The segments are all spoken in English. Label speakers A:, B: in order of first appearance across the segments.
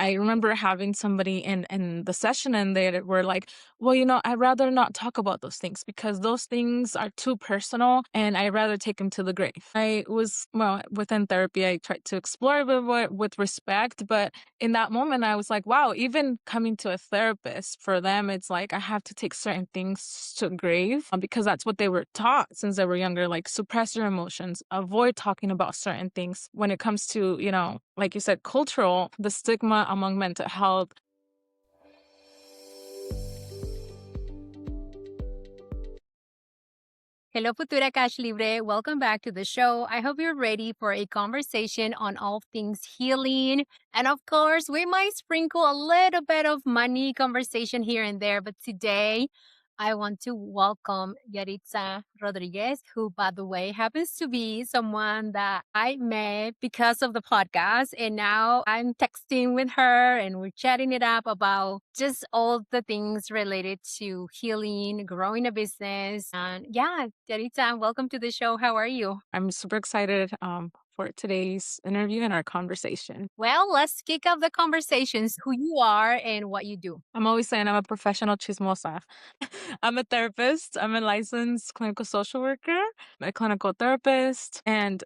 A: I remember having somebody in the session and they were like, well, I'd rather not talk about those things because those things are too personal and I'd rather take them to the grave. Within therapy, I tried to explore it with respect, but in that moment, I was like, wow, even coming to a therapist, for them, it's like I have to take certain things to the grave because that's what they were taught since they were younger, like suppress your emotions, avoid talking about certain things. When it comes to, like you said, cultural, the stigma among mental health.
B: Hello, Futura Cash Libre. Welcome back to the show. I hope you're ready for a conversation on all things healing. And of course, we might sprinkle a little bit of money conversation here and there. But today, I want to welcome Yaritza Rodriguez, who, by the way, happens to be someone that I met because of the podcast. And now I'm texting with her and we're chatting it up about just all the things related to healing, growing a business. And yeah, Yaritza, welcome to the show. How are you?
A: I'm super excited for today's interview and our conversation.
B: Well, let's kick off the conversations, who you are and what you do.
A: I'm always saying I'm a professional chismosa. I'm a therapist. I'm a licensed clinical social worker, a clinical therapist, and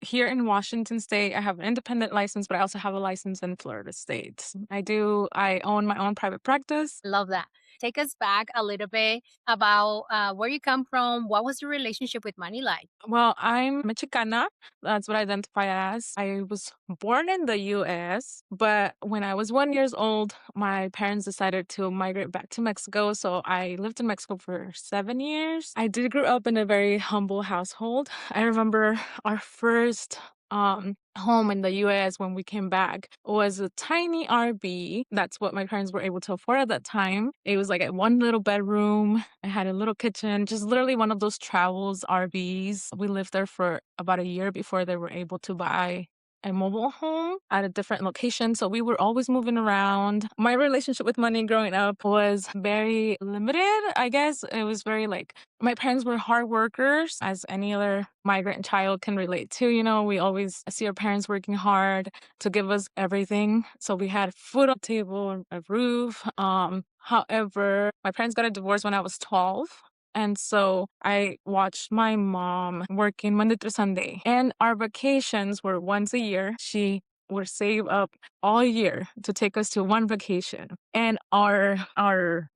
A: here in Washington State, I have an independent license, but I also have a license in Florida State. I own my own private practice.
B: Love that. Take us back a little bit about where you come from. What was your relationship with money like?
A: Well, I'm Mexicana. That's what I identify as. I was born in the US, but when I was 1 years old, my parents decided to migrate back to Mexico. So I lived in Mexico for 7 years. I did grow up in a very humble household. I remember our first home in the US when we came back was a tiny RV. That's what my parents were able to afford at that time. It was like a one little bedroom. I had a little kitchen, just literally one of those travels RVs. We lived there for about a year before they were able to buy a mobile home at a different location. So we were always moving around. My relationship with money growing up was very limited, I guess. It was very like my parents were hard workers, as any other migrant child can relate to. We always see our parents working hard to give us everything. So we had food on the table, a roof. However, my parents got a divorce when I was 12. And so I watched my mom working Monday through Sunday. And our vacations were once a year. She would save up all year to take us to one vacation. And our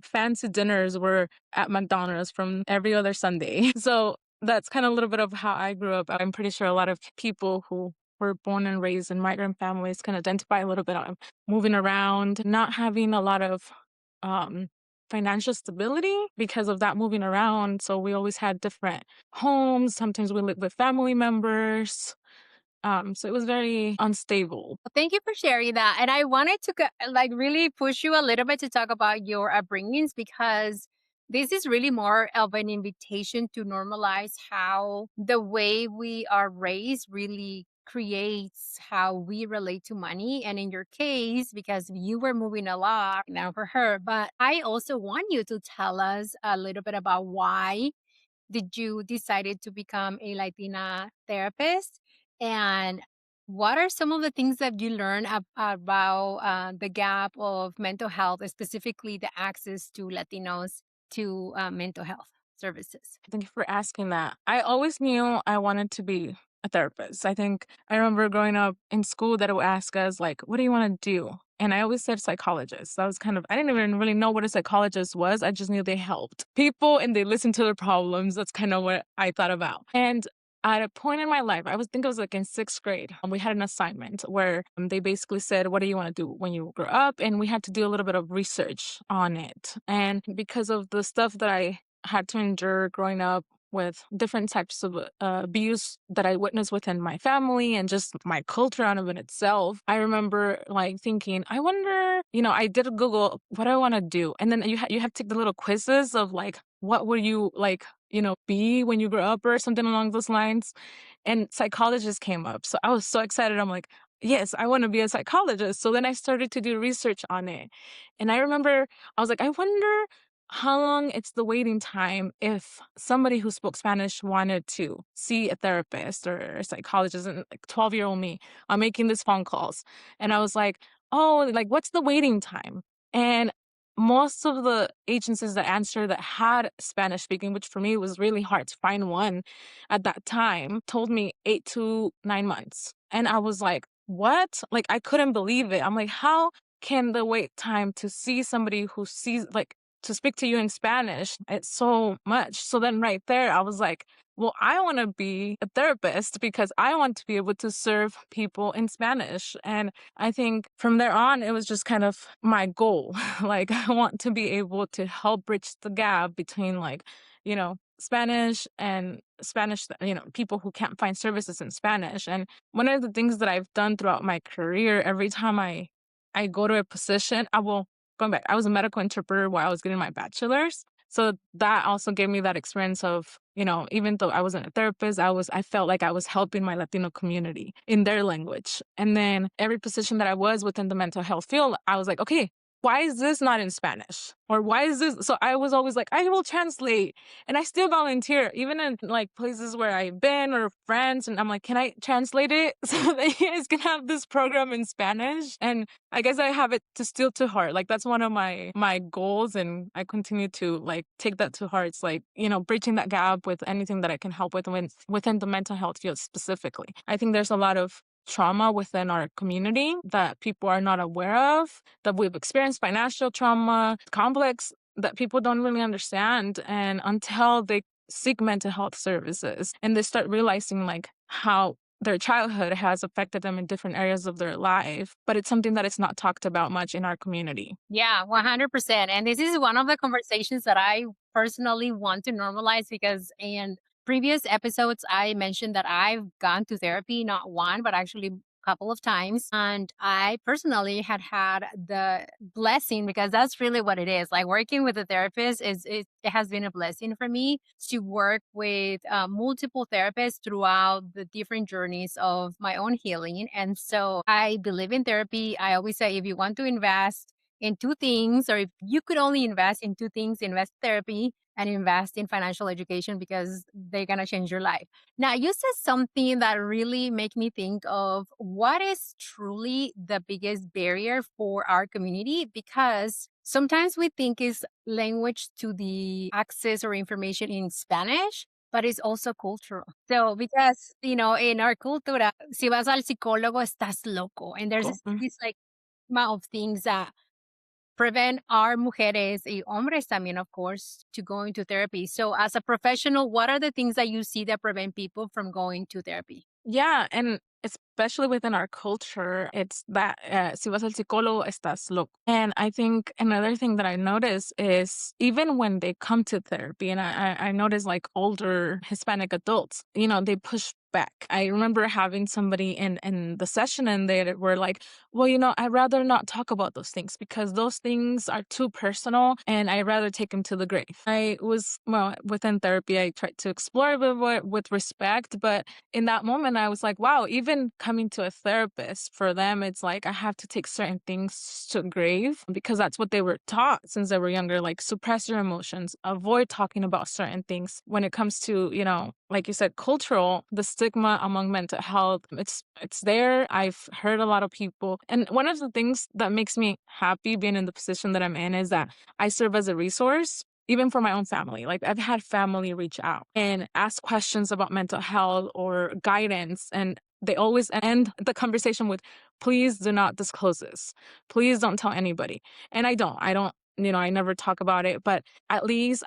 A: fancy dinners were at McDonald's from every other Sunday. So that's kind of a little bit of how I grew up. I'm pretty sure a lot of people who were born and raised in migrant families can identify a little bit on moving around, not having a lot of um, financial stability because of that moving around. So we always had different homes. Sometimes we lived with family members. So it was very unstable.
B: Well, thank you for sharing that. And I wanted to like really push you a little bit to talk about your upbringings because this is really more of an invitation to normalize how the way we are raised really creates how we relate to money. And in your case, because you were moving a lot now for her, but I also want you to tell us a little bit about why did you decided to become a Latina therapist? And what are some of the things that you learn about the gap of mental health, specifically the access to Latinos to mental health services?
A: Thank you for asking that. I always knew I wanted to be a therapist. I remember growing up in school that it would ask us, like, what do you want to do? And I always said psychologist. I didn't even really know what a psychologist was. I just knew they helped people and they listened to their problems. That's kind of what I thought about. And at a point in my life, think it was like in sixth grade, we had an assignment where they basically said, what do you want to do when you grow up? And we had to do a little bit of research on it. And because of the stuff that I had to endure growing up with different types of abuse that I witnessed within my family and just my culture out of it itself. I remember like thinking, I wonder, I did Google what I want to do. And then you have to take the little quizzes of like, what would you like, be when you grow up or something along those lines. And psychologists came up. So I was so excited. I'm like, yes, I want to be a psychologist. So then I started to do research on it. And I remember I was like, I wonder how long it's the waiting time if somebody who spoke Spanish wanted to see a therapist or a psychologist, and like 12-year-old me, I'm making these phone calls. And I was like, "Oh, like, what's the waiting time?" And most of the agencies that answered that had Spanish speaking, which for me was really hard to find one at that time, told me 8 to 9 months. And I was like, "What?" Like, I couldn't believe it. I'm like, "How can the wait time to see somebody who sees like, to speak to you in Spanish, it's so much." So then right there, I was like, well, I want to be a therapist because I want to be able to serve people in Spanish. And I think from there on, it was just kind of my goal. Like, I want to be able to help bridge the gap between, like, Spanish and Spanish, people who can't find services in Spanish. And one of the things that I've done throughout my career, every time I go to a position, going back, I was a medical interpreter while I was getting my bachelor's. So that also gave me that experience of, even though I wasn't a therapist, I felt like I was helping my Latino community in their language. And then every position that I was within the mental health field, I was like, okay, why is this not in Spanish? Or why is this? So I was always like, I will translate. And I still volunteer, even in like places where I've been or friends. And I'm like, can I translate it so that you guys can have this program in Spanish? And I guess I have it to still to heart. Like, that's one of my goals, and I continue to like take that to heart. It's like, bridging that gap with anything that I can help with within the mental health field specifically. I think there's a lot of trauma within our community that people are not aware of, that we've experienced financial trauma, complex that people don't really understand. And until they seek mental health services and they start realizing like how their childhood has affected them in different areas of their life, but it's something that is not talked about much in our community.
B: Yeah, 100%. And this is one of the conversations that I personally want to normalize because in previous episodes, I mentioned that I've gone to therapy, not one, but actually a couple of times. And I personally had the blessing because that's really what it is. Like working with a therapist it has been a blessing for me to work with multiple therapists throughout the different journeys of my own healing. And so I believe in therapy. I always say if you want to invest in two things, or if you could only invest in two things, invest therapy and invest in financial education because they're going to change your life. Now, you said something that really make me think of what is truly the biggest barrier for our community because sometimes we think is language to the access or information in Spanish, but it's also cultural. So, because, in our cultura, si vas al psicólogo, estás loco. And there's
A: Cool.
B: this like amount of things that prevent our mujeres y hombres también, of course, to go into therapy. So, as a professional, what are the things that you see that prevent people from going to therapy?
A: Yeah, and especially within our culture, it's that si vas al psicólogo, estás loco. And I think another thing that I notice is even when they come to therapy, and I notice like older Hispanic adults, they push back. I remember having somebody in the session and they were like, well, I'd rather not talk about those things because those things are too personal and I'd rather take them to the grave. Well, within therapy, I tried to explore with respect, but in that moment, I was like, wow, even coming to a therapist for them, it's like I have to take certain things to grave because that's what they were taught since they were younger. Like, suppress your emotions, avoid talking about certain things. When it comes to, like you said, cultural, the stigma among mental health, it's there. I've heard a lot of people. And one of the things that makes me happy being in the position that I'm in is that I serve as a resource even for my own family. Like, I've had family reach out and ask questions about mental health or guidance, and they always end the conversation with, please do not disclose this. Please don't tell anybody. And I never talk about it, but at least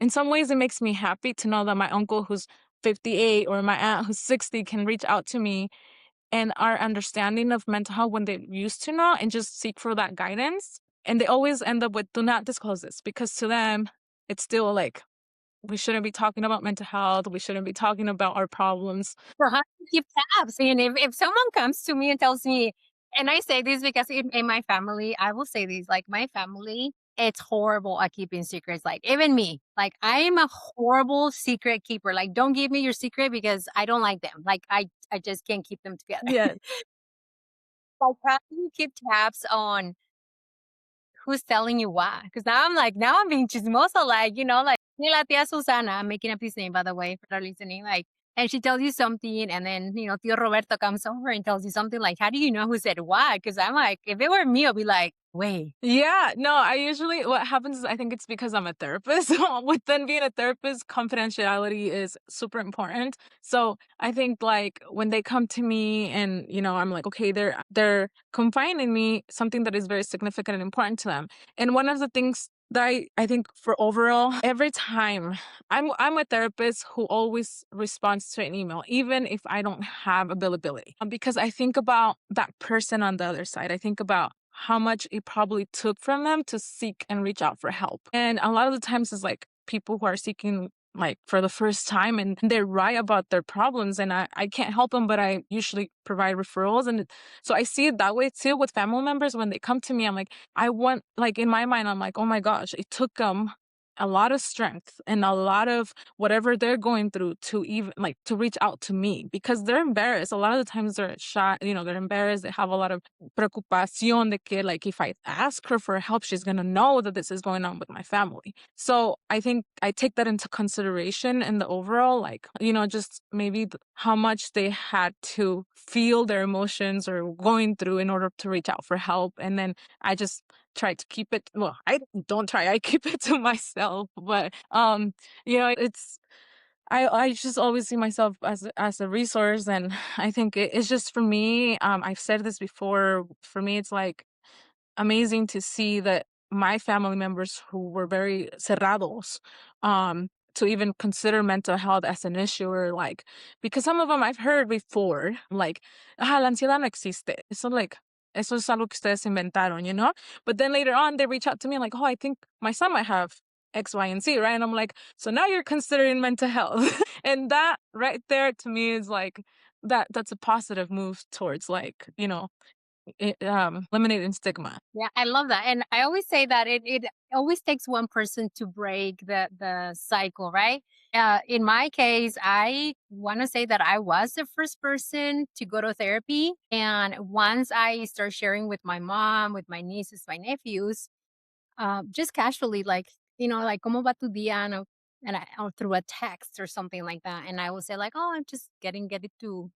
A: in some ways, it makes me happy to know that my uncle who's 58 or my aunt who's 60 can reach out to me and our understanding of mental health when they used to know and just seek for that guidance. And they always end up with, do not disclose this, because to them, it's still like, we shouldn't be talking about mental health. We shouldn't be talking about our problems.
B: For how to keep tabs. And if someone comes to me and tells me, and I say this because in my family, I will say this, like my family, it's horrible at keeping secrets. Like even me, like I am a horrible secret keeper. Like don't give me your secret because I don't like them. Like I just can't keep them together.
A: Yeah.
B: Like how do you keep tabs on who's telling you what? Because now I'm being chismosa, like, like, ni la tía Susana, I'm making up his name, by the way, for our listening. Like, and she tells you something, and then, Tio Roberto comes over and tells you something like, how do you know who said what? Because I'm like, if it were me, I'll be like, wait.
A: Yeah, no, I usually what happens is I think it's because I'm a therapist. With then being a therapist, confidentiality is super important. So I think like when they come to me and I'm like, okay, they're confining me, something that is very significant and important to them. And one of the things that I think for overall, every time I'm a therapist who always responds to an email, even if I don't have availability. Because I think about that person on the other side. I think about how much it probably took from them to seek and reach out for help. And a lot of the times it's like people who are seeking like for the first time and they're right about their problems and I can't help them, but I usually provide referrals. And so I see it that way too with family members. When they come to me, I'm like, I want, like in my mind, I'm like, oh my gosh, it took them a lot of strength and a lot of whatever they're going through to even like to reach out to me because they're embarrassed. A lot of the times they're shy, they're embarrassed. They have a lot of preocupación de que like if I ask her for help, she's gonna know that this is going on with my family. So I think I take that into consideration in the overall, like, just maybe how much they had to feel their emotions or going through in order to reach out for help. And then I just try to keep it, well, I don't try, I keep it to myself. But it's I just always see myself as a resource, and I think it's just for me. I've said this before. For me, it's like amazing to see that my family members who were very cerrados, to even consider mental health as an issue or like, because some of them I've heard before, like, la ansiedad no existe. Eso like, eso es algo que ustedes inventaron, you know? But then later on, they reach out to me like, oh, I think my son might have X, Y, and Z, right? And I'm like, so now you're considering mental health. And that right there to me is like, that's a positive move towards like, eliminating stigma.
B: Yeah, I love that. And I always say that it always takes one person to break the cycle, right? In my case, I want to say that I was the first person to go to therapy. And once I start sharing with my mom, with my nieces, my nephews, just casually, like, like, ¿cómo va tu día? Or through a text or something like that. And I will say, like, oh, I'm just getting to,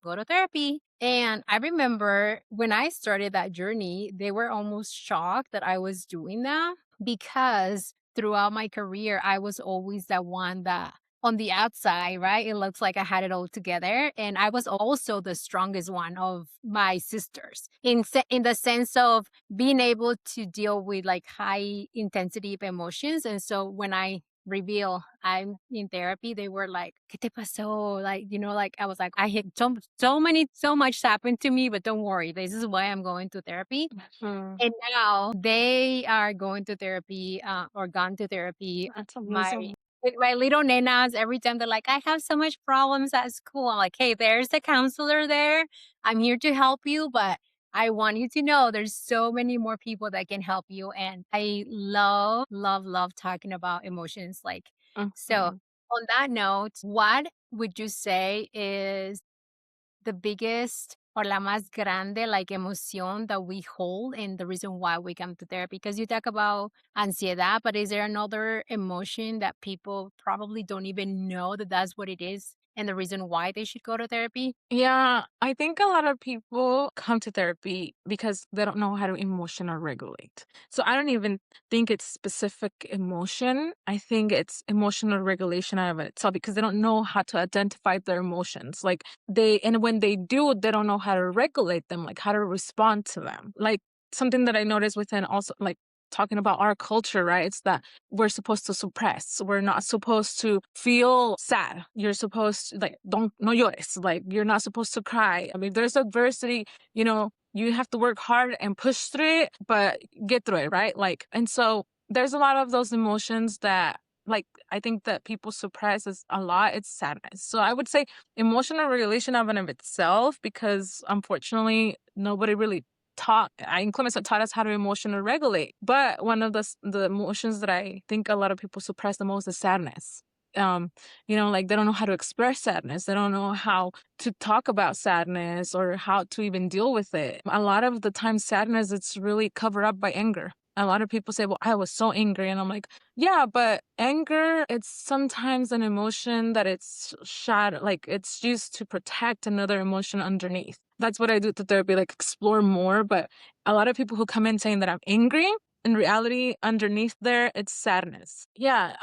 B: go to therapy. And I remember when I started that journey, they were almost shocked that I was doing that because throughout my career, I was always the one that on the outside, right? It looks like I had it all together. And I was also the strongest one of my sisters in the sense of being able to deal with like high intensity of emotions. And so when I reveal I'm in therapy, they were like, ¿Qué te pasó? Like, like I was like, I had so much happened to me, but don't worry, this is why I'm going to therapy.
A: Mhm.
B: And now they are going to therapy, or gone to therapy.
A: That's
B: My
A: amazing.
B: with my little nenas, every time they're like, I have so much problems at school. I'm like, hey, there's a counselor there. I'm here to help you, but I want you to know there's so many more people that can help you. And I love, love, love talking about emotions. Like, so
A: Mhm.
B: on that note, what would you say is the biggest or la más grande like emoción that we hold and the reason why we come to therapy? Because you talk about ansiedad, but is there another emotion that people probably don't even know that that's what it is and the reason why they should go to therapy?
A: Yeah, I think a lot of people come to therapy because they don't know how to emotional regulate. So I don't even think it's specific emotion. I think it's emotional regulation out of itself because they don't know how to identify their emotions. Like and when they do, they don't know how to regulate them, like how to respond to them. Like something that I noticed within also like talking about our culture, right? It's that we're supposed to suppress. We're not supposed to feel sad. You're supposed to like don't no llores. Like you're not supposed to cry. I mean, there's adversity, you have to work hard and push through it, but get through it, right? Like and so there's a lot of those emotions that like I think that people suppress is a lot. It's sadness. So I would say emotional regulation of and of itself, because unfortunately nobody really taught I include myself taught us how to emotionally regulate. But one of the emotions that I think a lot of people suppress the most is sadness. Like they don't know how to express sadness. They don't know how to talk about sadness or how to even deal with it. A lot of the time sadness it's really covered up by anger. A lot of people say, "Well, I was so angry." And I'm like, "Yeah, but anger, it's sometimes an emotion that it's shad like, it's used to protect another emotion underneath." That's what I do to therapy, like, explore more, but a lot of people who come in saying that I'm angry, in reality, underneath there, it's sadness. Yeah,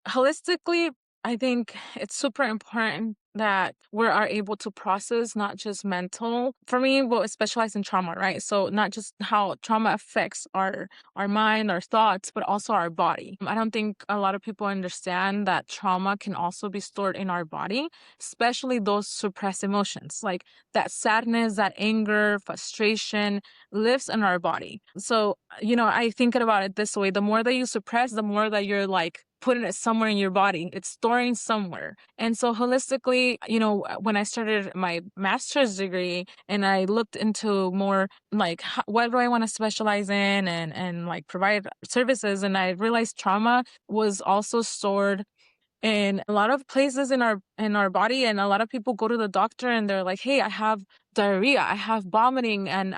A: holistically, I think it's super important that we are able to process not just mental. For me, well, specialize in trauma, right? So not just how trauma affects our mind, our thoughts, but also our body. I don't think a lot of people understand that trauma can also be stored in our body, especially those suppressed emotions, like that sadness, that anger, frustration lives in our body. So, I think about it this way: the more that you suppress, the more that you're like putting it somewhere in your body. It's storing somewhere. And so holistically, when I started my master's degree and I looked into more like what do I want to specialize in and like provide services, and I realized trauma was also stored in a lot of places in our body. And a lot of people go to the doctor and they're like, "Hey, I have diarrhea, I have vomiting, and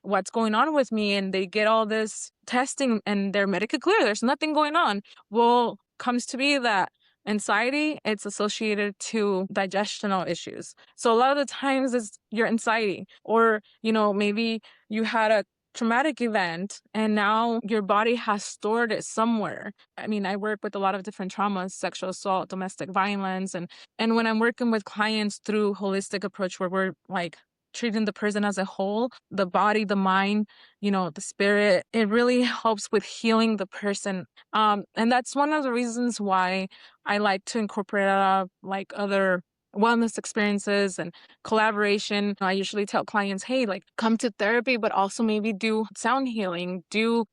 A: what's going on with me?" And they get all this testing and they're medically clear, there's nothing going on. Well, comes to be that anxiety, it's associated to digestional issues. So a lot of the times it's your anxiety, or maybe you had a traumatic event and now your body has stored it somewhere. I mean, I work with a lot of different traumas: sexual assault, domestic violence, and when I'm working with clients through holistic approach where we're like treating the person as a whole, the body, the mind, the spirit, it really helps with healing the person. And that's one of the reasons why I like to incorporate like other wellness experiences and collaboration. I usually tell clients, "Hey, like come to therapy, but also maybe do sound healing, do,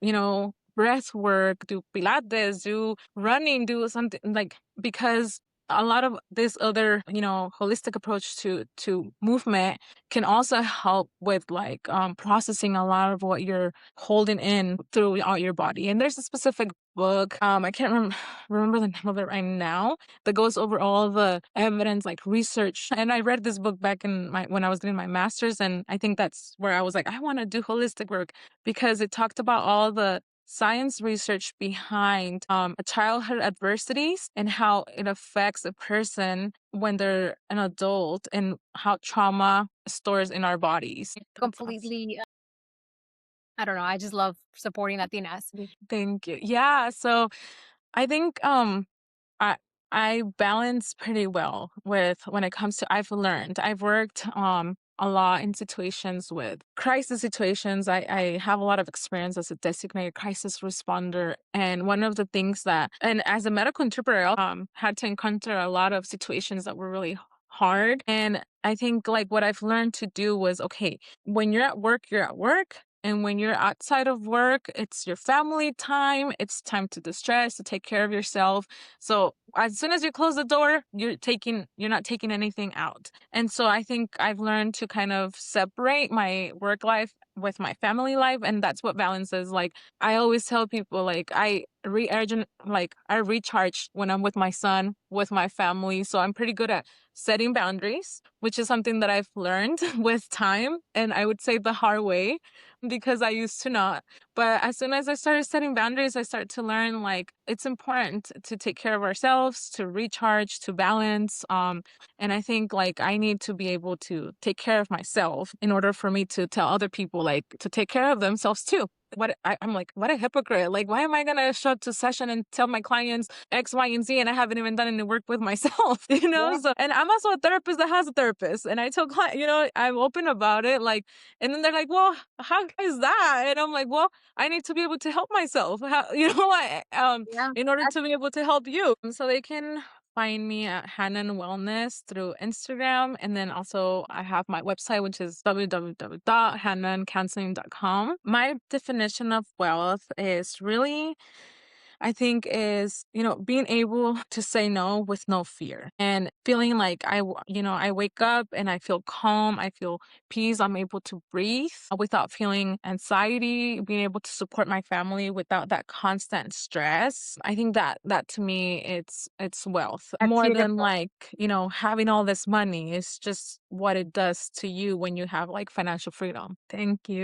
A: breath work, do Pilates, do running, do something like," because a lot of this other, holistic approach to movement can also help with like processing a lot of what you're holding in throughout your body. And there's a specific book, I can't remember the name of it right now, that goes over all the evidence, like research. And I read this book back in my when I was doing my master's, and I think that's where I was like, I want to do holistic work, because it talked about all the science research behind childhood adversities and how it affects a person when they're an adult, and how trauma stores in our bodies. That's awesome.
B: Completely, I don't know, I just love supporting Latinas.
A: Thank you. Yeah, so I think I I balance pretty well with when it comes to I've worked a lot in situations with crisis situations. I have a lot of experience as a designated crisis responder. And one of the things that, and as a medical interpreter, I had to encounter a lot of situations that were really hard. And I think like what I've learned to do was, okay, when you're at work, you're at work. And when you're outside of work, it's your family time. It's time to distress, to take care of yourself. So as soon as you close the door, you're not taking anything out. And so I think I've learned to kind of separate my work life with my family life. And that's what balance is. Like I always tell people, like I recharge when I'm with my son, with my family. So I'm pretty good at setting boundaries, which is something that I've learned with time. And I would say the hard way, because I used to not. But as soon as I started setting boundaries, I started to learn like it's important to take care of ourselves, to recharge, to balance. And I think like I need to be able to take care of myself in order for me to tell other people like to take care of themselves too. I'm like, what a hypocrite. Like, why am I gonna show up to session and tell my clients X, Y, and Z, and I haven't even done any work with myself, you know?
B: Yeah,
A: So, and I'm also a therapist that has a therapist, and I tell clients, I'm open about it. Like, and then they're like, "Well, how is that?" And I'm like, "Well, I need to be able to help myself. How,
B: yeah,
A: in order
B: that's
A: to be able to help you." So they can find me at Hanan Wellness through Instagram. And then also I have my website, which is www.hanancounseling.com. My definition of wealth is really, I think, is, being able to say no with no fear, and feeling like I wake up and I feel calm, I feel peace, I'm able to breathe without feeling anxiety, being able to support my family without that constant stress. I think that to me, it's wealth more than
B: beautiful.
A: like, having all this money. It's just what it does to you when you have like financial freedom. Thank you.